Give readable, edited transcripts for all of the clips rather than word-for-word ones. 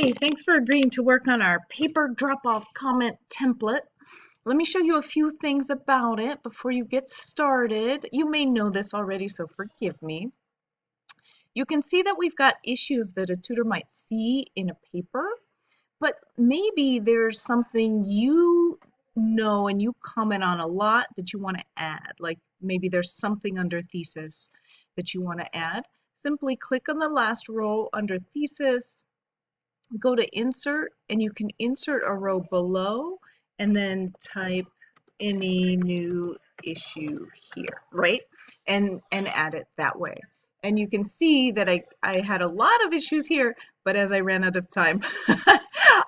Hey, thanks for agreeing to work on our paper drop-off comment template. Let me show you a few things about it before you get started. You may know this already, so forgive me. You can see that we've got issues that a tutor might see in a paper, but maybe there's something you know and you comment on a lot that you want to add. Like maybe there's something under thesis that you want to add. Simply click on the last row under thesis, go to insert, and you can insert a row below and then type any new issue here, right? And add it that way. And you can see that I had a lot of issues here, but as I ran out of time,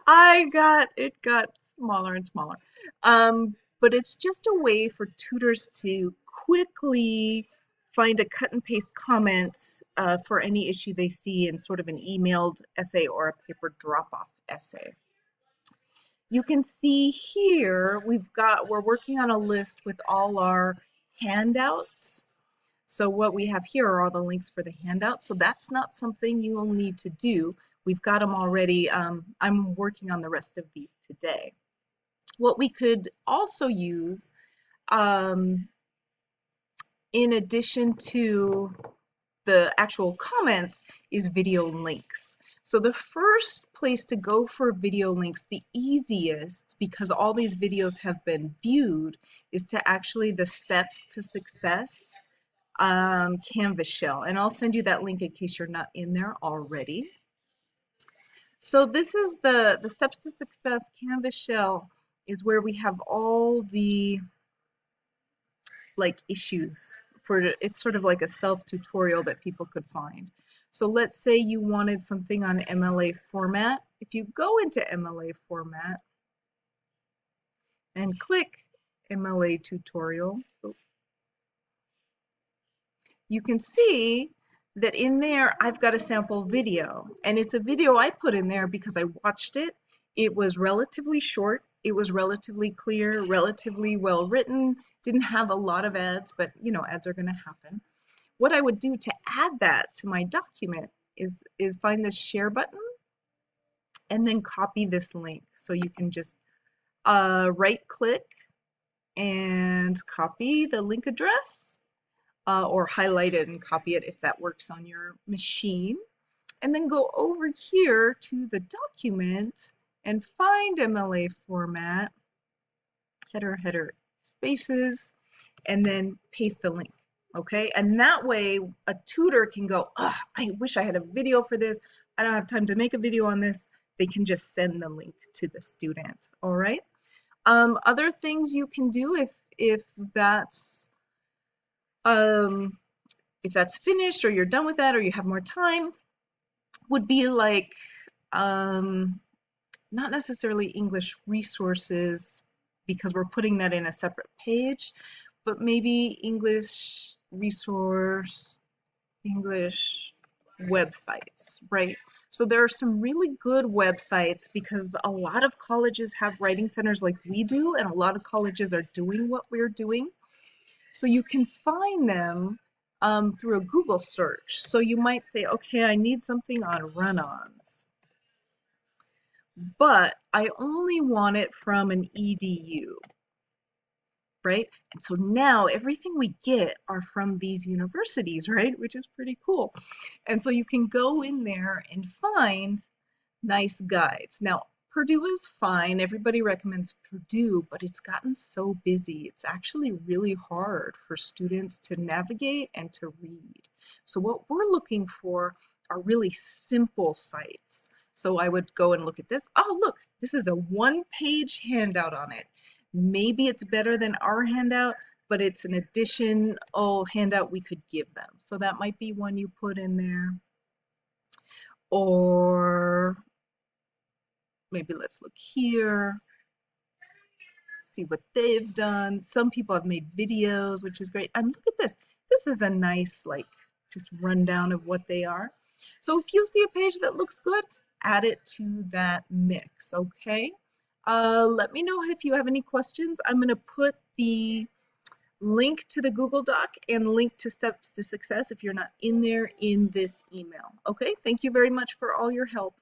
it got smaller and smaller. But it's just a way for tutors to quickly find a cut and paste comment for any issue they see in sort of an emailed essay or a paper drop-off essay. You can see here we're working on a list with all our handouts. So what we have here are all the links for the handouts. So that's not something you will need to do. We've got them already. I'm working on the rest of these today. What we could also use in addition to the actual comments is video links. So the first place to go for video links, the easiest, because all these videos have been viewed, is to actually the Steps to Success Canvas shell. And I'll send you that link in case you're not in there already. So this is the Steps to Success Canvas shell is where we have all the issues it's sort of like a self-tutorial that people could find. So let's say you wanted something on MLA format. If you go into MLA format and click MLA tutorial, you can see that in there I've got a sample video, and it's a video I put in there because I watched it. It was relatively short, it was relatively clear, relatively well written, didn't have a lot of ads, but you know, ads are going to happen. What I would do to add that to my document is find this share button and then copy this link. So you can just right click and copy the link address or highlight it and copy it if that works on your machine. And then go over here to the document and find MLA format, header, spaces, and then paste the link. Okay, and that way a tutor can go, oh, I wish I had a video for this. I don't have time to make a video on this. They can just send the link to the student. All right. Other things you can do if that's finished or you're done with that or you have more time would be like not necessarily English resources because we're putting that in a separate page, but maybe English resource, English websites, right? So there are some really good websites because a lot of colleges have writing centers like we do, and a lot of colleges are doing what we're doing. So you can find them through a Google search. So you might say, okay, I need something on run-ons, but I only want it from an EDU. Right? And so now everything we get are from these universities, right? Which is pretty cool. And so you can go in there and find nice guides. Now, Purdue is fine. Everybody recommends Purdue, but it's gotten so busy. It's actually really hard for students to navigate and to read. So what we're looking for are really simple sites. So I would go and look at this. Oh, look, this is a one-page handout on it. Maybe it's better than our handout, but it's an additional handout we could give them. So that might be one you put in there. Or maybe let's look here, see what they've done. Some people have made videos, which is great. And look at this. This is a nice, just rundown of what they are. So if you see a page that looks good, add it to that mix, okay? Let me know if you have any questions. I'm going to put the link to the Google Doc and link to Steps to Success if you're not in there in this email. Okay, thank you very much for all your help.